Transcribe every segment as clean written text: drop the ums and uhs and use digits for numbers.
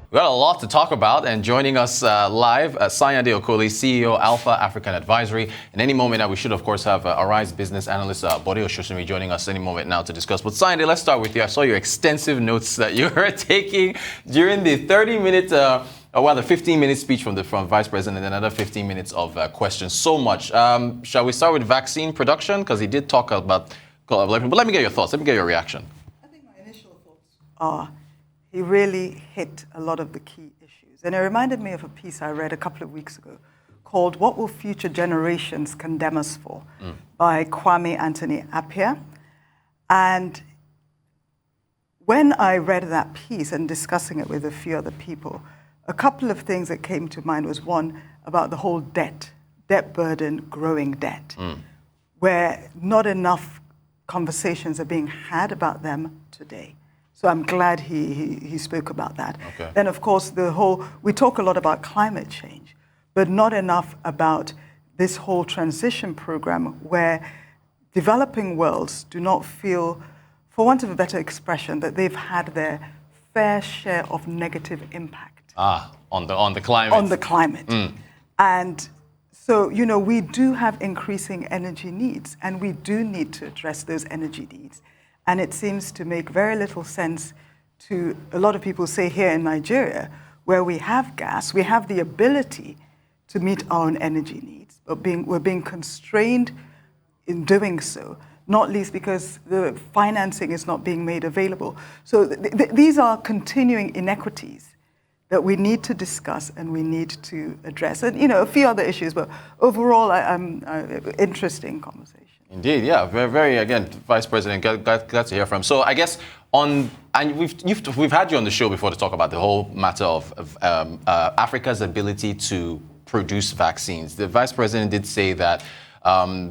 We've got a lot to talk about, and joining us live, Sanyade Okoli, CEO, Alpha African Advisory. In any moment now, we should, of course, have Arise business analyst Bode Ososami joining us any moment now to discuss. But Sanyade, let's start with you. I saw your extensive notes that you were taking during the 30-minute, the 15-minute speech from Vice President, and another 15 minutes of questions. So much. Shall we start with vaccine production? Because he did talk about collaboration. But let me get your thoughts. Let me get your reaction. I think my initial thoughts are he really hit a lot of the key issues. And it reminded me of a piece I read a couple of weeks ago called What Will Future Generations Condemn Us For? By Kwame Anthony Appiah. And when I read that piece and discussing it with a few other people, a couple of things that came to mind was one about the whole debt burden, growing debt, where not enough conversations are being had about them today. So I'm glad he spoke about that. Okay. Then, of course, we talk a lot about climate change, but not enough about this whole transition program where developing worlds do not feel, for want of a better expression, that they've had their fair share of negative impact. On the climate. On the climate. And so, we do have increasing energy needs, and we do need to address those energy needs. And it seems to make very little sense to a lot of people, say here in Nigeria, where we have gas, we have the ability to meet our own energy needs, but we're being constrained in doing so, not least because the financing is not being made available. So these are continuing inequities that we need to discuss and we need to address. And, a few other issues, but overall, interesting conversation. Indeed, yeah, very, very, again, Vice President, glad to hear from. So I guess and we've had you on the show before to talk about the whole matter of Africa's ability to produce vaccines. The Vice President did say that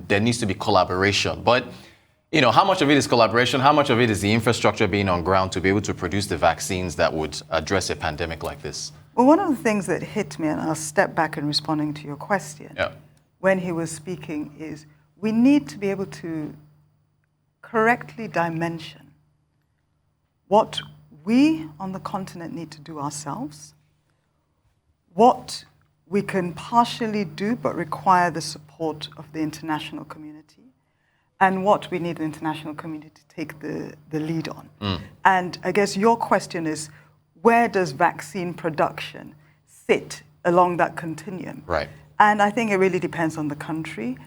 there needs to be collaboration, but how much of it is collaboration? How much of it is the infrastructure being on ground to be able to produce the vaccines that would address a pandemic like this? Well, one of the things that hit me, and I'll step back in responding to your question, when he was speaking is, we need to be able to correctly dimension what we on the continent need to do ourselves, what we can partially do but require the support of the international community, and what we need the international community to take the lead on. And I guess your question is, where does vaccine production sit along that continuum? Right. And I think it really depends on the country.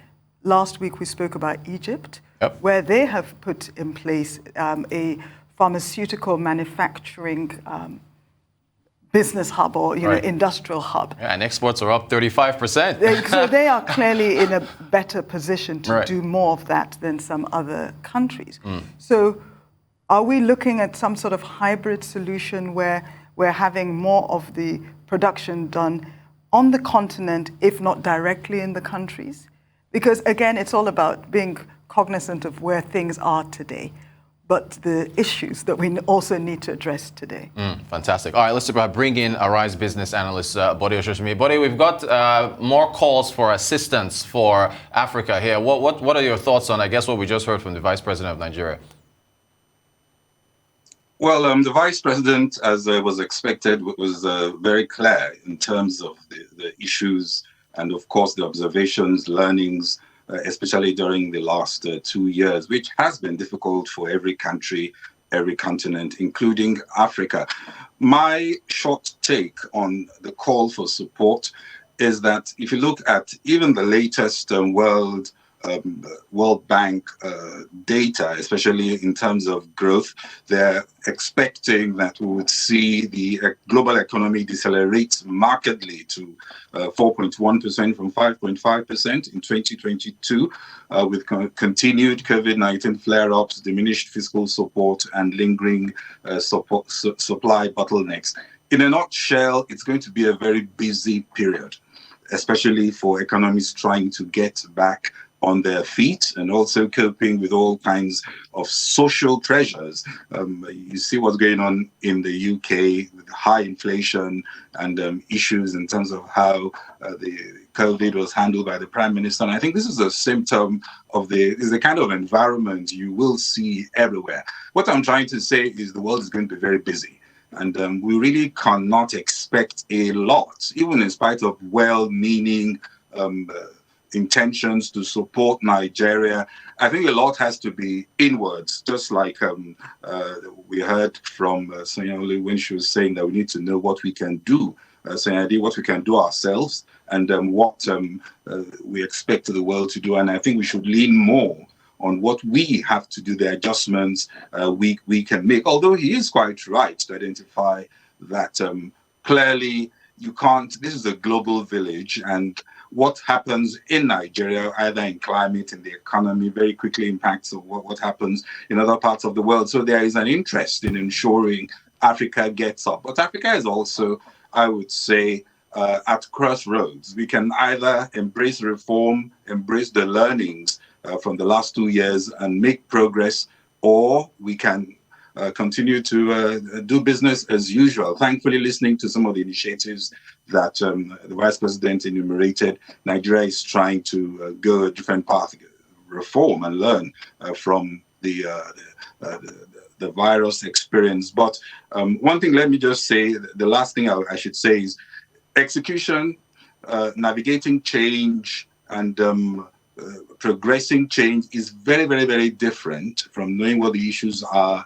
Last week we spoke about Egypt, where they have put in place a pharmaceutical manufacturing business hub or industrial hub. Yeah, and exports are up 35%. So they are clearly in a better position to do more of that than some other countries. So are we looking at some sort of hybrid solution where we're having more of the production done on the continent, if not directly in the countries? Because, again, it's all about being cognizant of where things are today, but the issues that we also need to address today. Fantastic. All right, let's bring in Arise business analyst Bode Ososami. Bode, we've got more calls for assistance for Africa here. What are your thoughts on, I guess, what we just heard from the Vice President of Nigeria? Well, the Vice President, as was expected, was very clear in terms of the issues and, of course, the observations, learnings, especially during the last 2 years, which has been difficult for every country, every continent, including Africa. My short take on the call for support is that if you look at even the latest World Bank data, especially in terms of growth, they're expecting that we would see the global economy decelerate markedly to 4.1% from 5.5% in 2022, with continued COVID-19 flare-ups, diminished fiscal support, and lingering supply bottlenecks. In a nutshell, it's going to be a very busy period, especially for economies trying to get back on their feet and also coping with all kinds of social pressures. You see what's going on in the UK with high inflation and issues in terms of how the COVID was handled by the Prime Minister. And I think this is a symptom of the kind of environment you will see everywhere. What I'm trying to say is the world is going to be very busy. And we really cannot expect a lot, even in spite of well-meaning intentions to support Nigeria. I think a lot has to be inwards, just like we heard from Sanyade when she was saying that we need to know what we can do, Sanyade, what we can do ourselves, and what we expect the world to do. And I think we should lean more on what we have to do, the adjustments we can make. Although he is quite right to identify that clearly you can't, this is a global village, and what happens in Nigeria, either in climate, in the economy, very quickly impacts what happens in other parts of the world. So there is an interest in ensuring Africa gets up. But Africa is also, I would say, at crossroads. We can either embrace reform, embrace the learnings from the last 2 years and make progress, or we can continue to do business as usual. Thankfully, listening to some of the initiatives that the Vice President enumerated, Nigeria is trying to go a different path, reform and learn from the virus experience. But one thing, let me just say, the last thing I should say is execution, navigating change, and progressing change is very, very, very different from knowing what the issues are,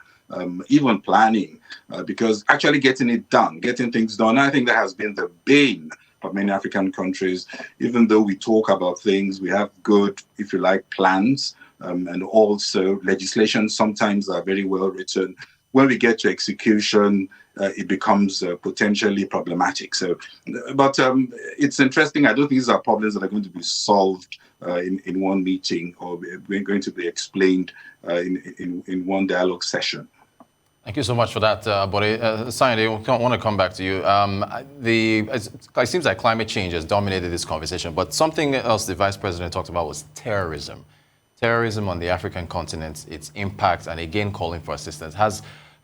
even planning, because actually getting it done, getting things done, I think that has been the bane of many African countries. Even though we talk about things, we have good, if you like, plans, and also legislation sometimes are very well written. When we get to execution, it becomes potentially problematic. So, but it's interesting. I don't think these are problems that are going to be solved in one meeting, or we're going to be explained in one dialogue session. Thank you so much for that, Bode. Sanyade, I want to come back to you. It seems like climate change has dominated this conversation, but something else the Vice President talked about was terrorism. Terrorism on the African continent, its impact, and again calling for assistance.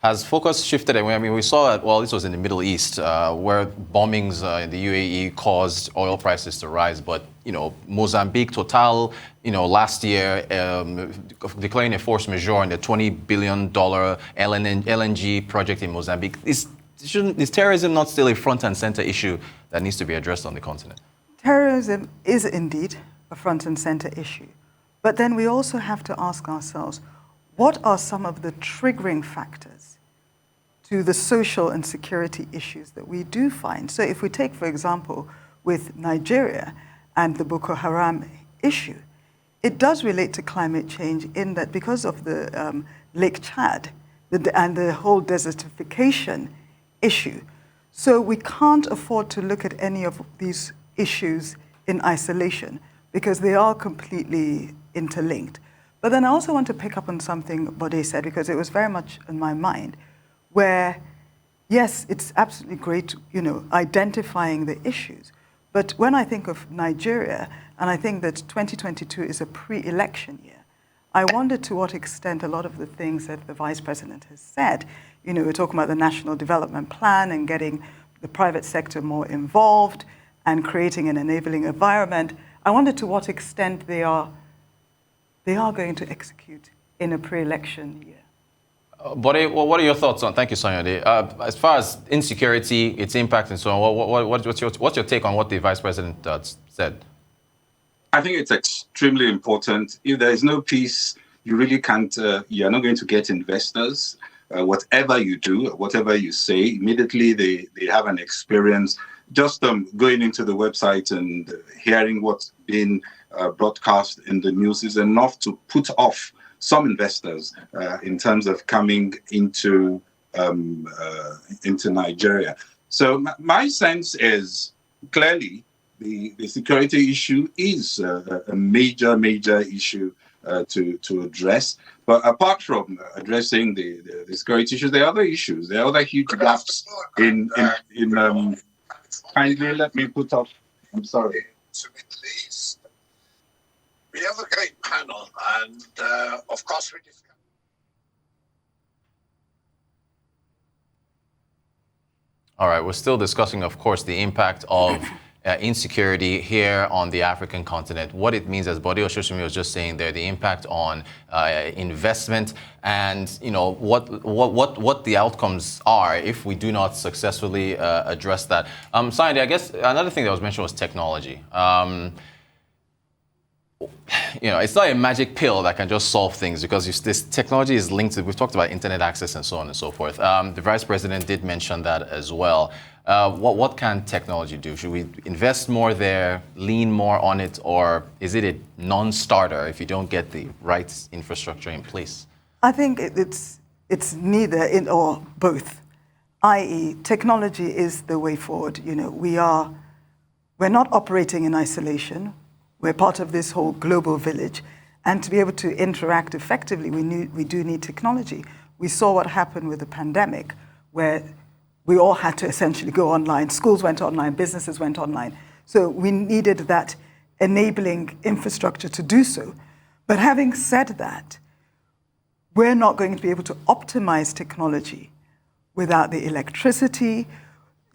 Has focus shifted? I mean, we saw it, well, this was in the Middle East, where bombings in the UAE caused oil prices to rise. But, Mozambique, Total, last year, declaring a force majeure on the $20 billion LNG project in Mozambique. Is terrorism not still a front and center issue that needs to be addressed on the continent? Terrorism is indeed a front and center issue. But then we also have to ask ourselves, what are some of the triggering factors to the social and security issues that we do find? So if we take, for example, with Nigeria and the Boko Haram issue, it does relate to climate change in that because of the Lake Chad and the whole desertification issue. So we can't afford to look at any of these issues in isolation because they are completely interlinked. But then I also want to pick up on something Bode said, because it was very much in my mind, where, yes, it's absolutely great, identifying the issues. But when I think of Nigeria, and I think that 2022 is a pre-election year, I wonder to what extent a lot of the things that the Vice President has said, we're talking about the National Development Plan and getting the private sector more involved and creating an enabling environment, I wonder to what extent they are going to execute in a pre-election year. Bode, what are your thoughts on? Thank you, Sanyade. As far as insecurity, its impact, and so on, what's your take on what the Vice President said? I think it's extremely important. If there is no peace, you really can't. You're not going to get investors. Whatever you do, whatever you say, immediately they have an experience. Just going into the website and hearing what's been broadcast in the news is enough to put off some investors in terms of coming into Nigeria. So my sense is clearly the security issue is a major issue to address. But apart from addressing the security issues, there are other issues. There are other huge gaps in kindly let me put up. I'm sorry. To Middle East. We have a great panel, and of course we discuss. All right, we're still discussing, of course, the impact of insecurity here on the African continent, what it means, as Bode Ososami was just saying there, the impact on investment, and what the outcomes are if we do not successfully address that. Sanyade, I guess another thing that was mentioned was technology. It's not a magic pill that can just solve things, because this technology is linked to, we've talked about internet access and so on and so forth. The Vice President did mention that as well. What can technology do? Should we invest more there, lean more on it, or is it a non-starter if you don't get the right infrastructure in place? I think it's neither or both, i.e. technology is the way forward. We're not operating in isolation. We're part of this whole global village. And to be able to interact effectively, we do need technology. We saw what happened with the pandemic, where we all had to essentially go online. Schools went online, businesses went online. So we needed that enabling infrastructure to do so. But having said that, we're not going to be able to optimize technology without the electricity.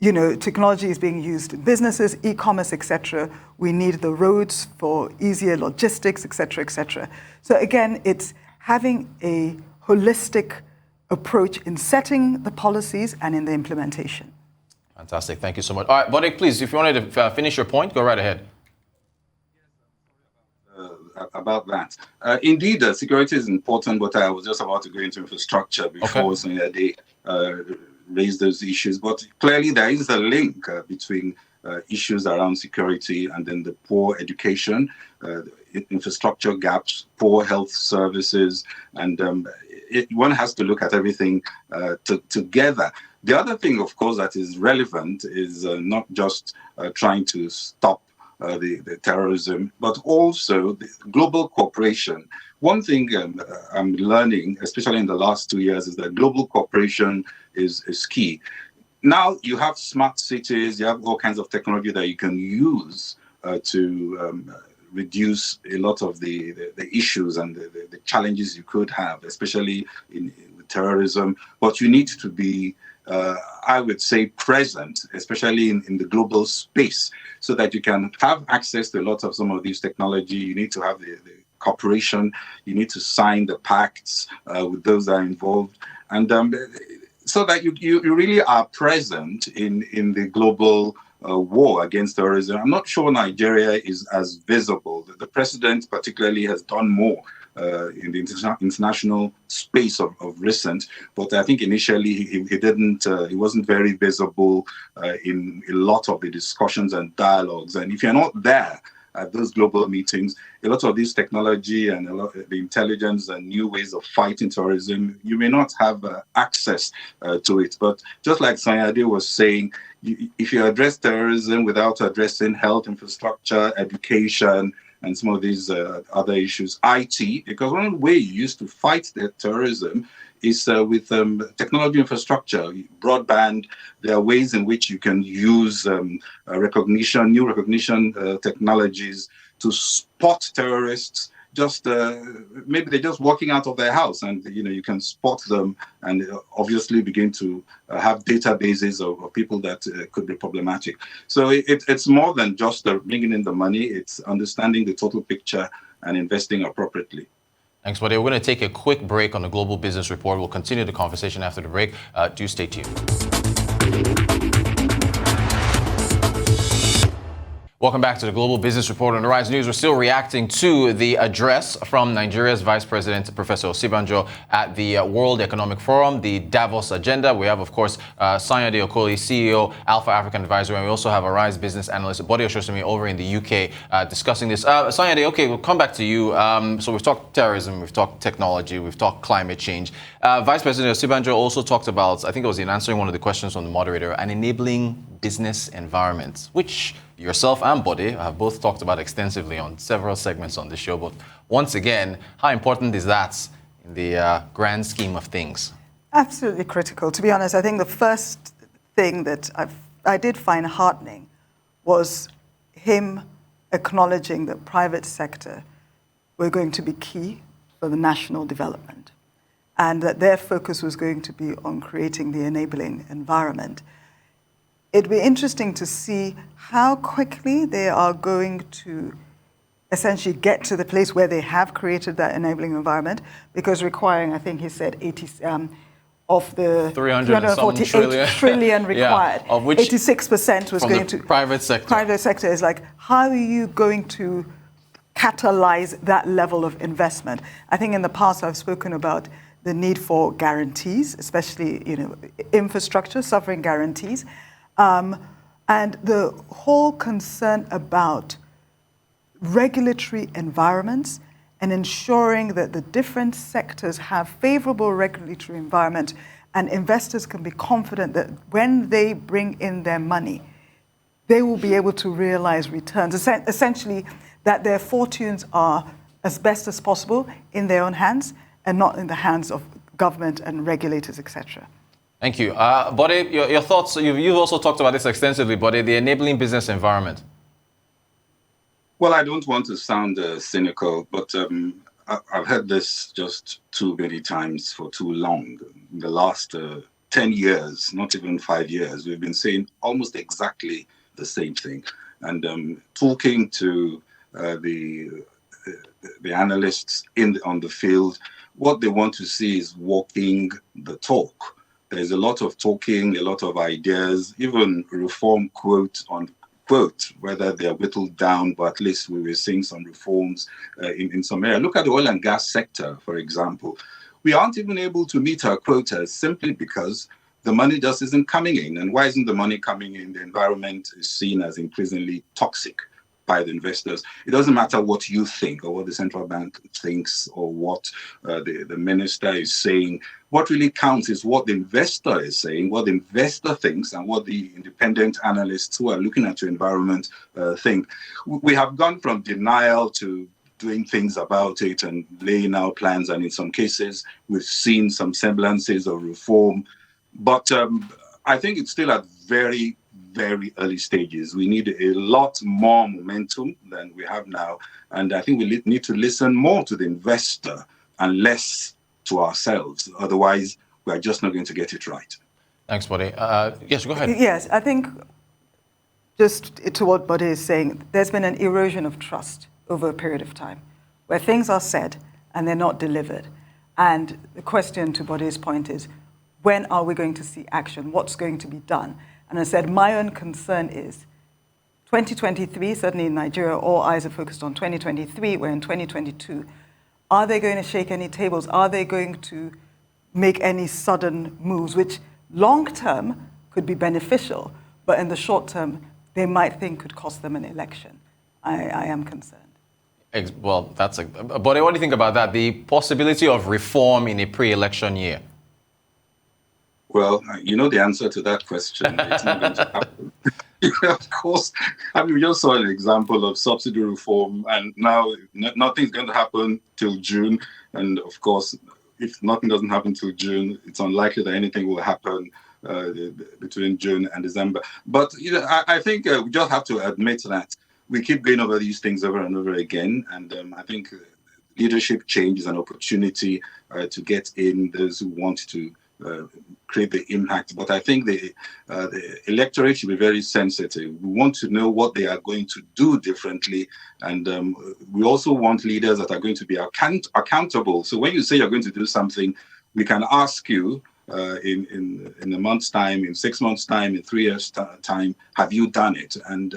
Technology is being used in businesses, e-commerce, etc. We need the roads for easier logistics, etc., etc. So again, it's having a holistic approach in setting the policies and in the implementation. Fantastic. Thank you so much. All right, Bode, please, if you wanted to finish your point, go right ahead. About that. Indeed, security is important, but I was just about to go into infrastructure before Sanyade raised those issues. But clearly there is a link between issues around security and then the poor education, infrastructure gaps, poor health services, and one has to look at everything together. The other thing, of course, that is relevant is not just trying to stop the terrorism, but also the global cooperation. One thing I'm learning, especially in the last 2 years, is that global cooperation is key. Now you have smart cities, you have all kinds of technology that you can use to reduce a lot of the issues and the challenges you could have, especially with terrorism. But you need to be, I would say, present, especially in the global space, so that you can have access to a lot of some of these technology. You need to have the cooperation. You need to sign the pacts with those that are involved, and so that you really are present in the global war against terrorism. I'm not sure Nigeria is as visible. The president particularly has done more in the international space of recent, but I think initially he wasn't very visible in a lot of the discussions and dialogues. And if you're not there at those global meetings, a lot of this technology and a lot of the intelligence and new ways of fighting terrorism, you may not have access to it. But just like Sanyade was saying, if you address terrorism without addressing health infrastructure, education, and some of these other issues, IT, because one of the ways you used to fight the terrorism is with technology infrastructure, broadband. There are ways in which you can use new recognition technologies to spot terrorists. Just maybe they're just walking out of their house, and you can spot them, and obviously begin to have databases of people that could be problematic. So it's more than just bringing in the money; it's understanding the total picture and investing appropriately. Thanks, Bode. We're going to take a quick break on the Global Business Report. We'll continue the conversation after the break. Do stay tuned. Welcome back to the Global Business Report on the Rise News. We're still reacting to the address from Nigeria's Vice President, Professor Osinbajo, at the World Economic Forum, the Davos Agenda. We have, of course, Sanyade Okoli, CEO, Alpha African Advisory, and we also have Arise business analyst, Bode Ososami, over in the UK discussing this. Sanyade, okay, we'll come back to you. So we've talked terrorism, we've talked technology, we've talked climate change. Vice President Osinbajo also talked about, I think it was in answering one of the questions from the moderator, an enabling business environment, which yourself and Bode have both talked about extensively on several segments on the show. But once again, how important is that in the grand scheme of things? Absolutely critical. To be honest, I think the first thing that I did find heartening was him acknowledging that private sector were going to be key for the national development, and that their focus was going to be on creating the enabling environment. it'd be interesting to see how quickly they are going to essentially get to the place where they have created that enabling environment, because requiring, I think he said, 80 of the 348 trillion required, yeah, of which 86% was going to private sector. Private sector is like, how are you going to catalyze that level of investment? I think in the past I've spoken about the need for guarantees, especially infrastructure, sovereign guarantees, and the whole concern about regulatory environments and ensuring that the different sectors have favorable regulatory environment, and investors can be confident that when they bring in their money, they will be able to realize returns. Essentially, that their fortunes are as best as possible in their own hands and not in the hands of government and regulators, etc. Thank you. Bode, your thoughts, you've also talked about this extensively, Bode, the enabling business environment. Well, I don't want to sound cynical, but I've heard this just too many times for too long. In the last 10 years, not even 5 years, we've been saying almost exactly the same thing. And talking to the analysts on the field, what they want to see is walking the talk. There's a lot of talking, a lot of ideas, even reform quote, whether they're whittled down, but at least we were seeing some reforms in some area. Look at the oil and gas sector, for example. We aren't even able to meet our quotas simply because the money just isn't coming in. And why isn't the money coming in? The environment is seen as increasingly toxic by the investors. It doesn't matter what you think or what the central bank thinks or what the minister is saying. What really counts is what the investor is saying, what the investor thinks, and what the independent analysts who are looking at your environment think. We have gone from denial to doing things about it and laying out plans, and in some cases, we've seen some semblances of reform. But I think it's still at very, very early stages. We need a lot more momentum than we have now. And I think we need to listen more to the investor and less to ourselves. Otherwise, we're just not going to get it right. Thanks, Bode. Yes, go ahead. Yes, I think just to what Bode is saying, there's been an erosion of trust over a period of time where things are said and they're not delivered. And the question to Bode's point is, when are we going to see action? What's going to be done? And I said, my own concern is 2023, certainly in Nigeria, all eyes are focused on 2023, we're in 2022. Are they going to shake any tables? Are they going to make any sudden moves, which long term could be beneficial, but in the short term, they might think could cost them an election? I am concerned. Well, Bode, what do you think about that? The possibility of reform in a pre-election year? Well, you know the answer to that question. It's not going to happen. Of course, I mean, we just saw an example of subsidy reform, and now nothing's going to happen till June. And of course, if nothing doesn't happen till June, it's unlikely that anything will happen between June and December. But I think we just have to admit that we keep going over these things over and over again. And I think leadership change is an opportunity to get in those who want to create the impact. But I think the electorate should be very sensitive. We want to know what they are going to do differently. And we also want leaders that are going to be accountable. So when you say you're going to do something, we can ask you in a month's time, in 6 months' time, in 3 years' time, have you done it? And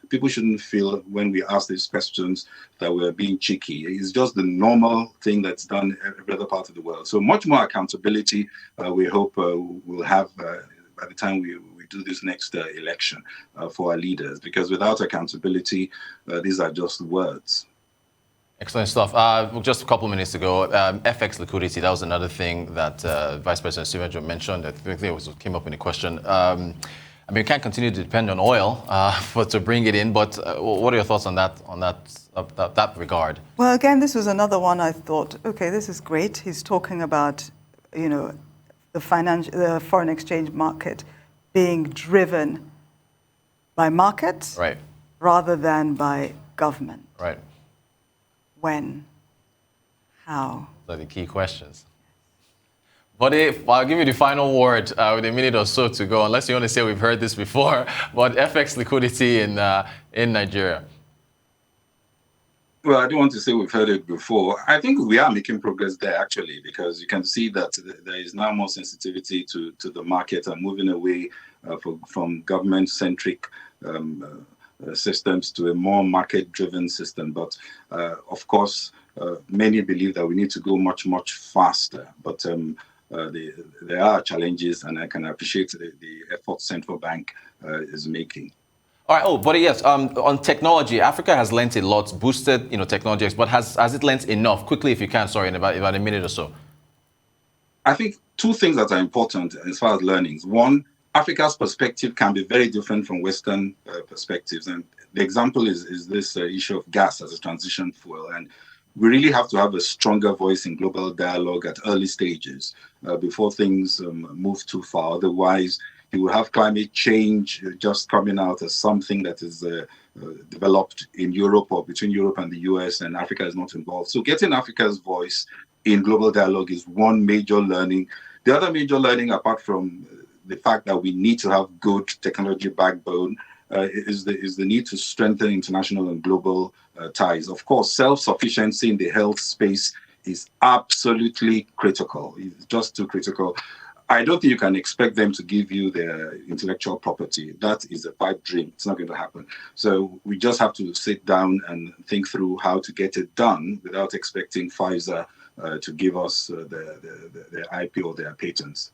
people shouldn't feel when we ask these questions that we're being cheeky. It's just the normal thing that's done in every other part of the world. So much more accountability we hope we'll have by the time we do this next election for our leaders, because without accountability, these are just words. Excellent stuff. Just a couple of minutes ago, FX liquidity, that was another thing that Vice President Osinbajo mentioned. I think it came up in a question. I mean, we can't continue to depend on oil to bring it in, but what are your thoughts on that regard? Well, again, this was another one I thought, okay, this is great. He's talking about, the foreign exchange market being driven by markets, right, rather than by government. Right. When? How? Those are the key questions. Bode, I'll give you the final word with a minute or so to go, unless you want to say we've heard this before, but FX liquidity in Nigeria. Well, I don't want to say we've heard it before. I think we are making progress there, actually, because you can see that there is now more sensitivity to the market and moving away from government-centric systems to a more market-driven system. But, of course, many believe that we need to go much, much faster. But there are challenges, and I can appreciate the effort Central Bank is making. All right. Oh, but yes, on technology, Africa has lent a lot, boosted, technology, but has it lent enough? Quickly, if you can, sorry, in about a minute or so. I think two things that are important as far as learnings. One, Africa's perspective can be very different from Western perspectives. And the example is this issue of gas as a transition fuel. And we really have to have a stronger voice in global dialogue at early stages before things move too far. Otherwise, you will have climate change just coming out as something that is developed in Europe or between Europe and the US, and Africa is not involved. So getting Africa's voice in global dialogue is one major learning. The other major learning, apart from the fact that we need to have good technology backbone, is the need to strengthen international and global ties. Of course, self-sufficiency in the health space is absolutely critical. It's just too critical. I don't think you can expect them to give you their intellectual property. That is a pipe dream. It's not going to happen. So we just have to sit down and think through how to get it done without expecting Pfizer to give us their IP or their patents.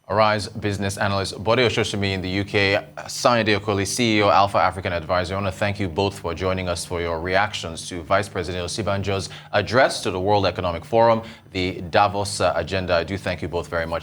Arise business analyst Bode Ososami in the UK, Sanyade Okoli, CEO, Alpha African Advisor. I want to thank you both for joining us for your reactions to Vice President Osinbajo's address to the World Economic Forum, the Davos Agenda. I do thank you both very much.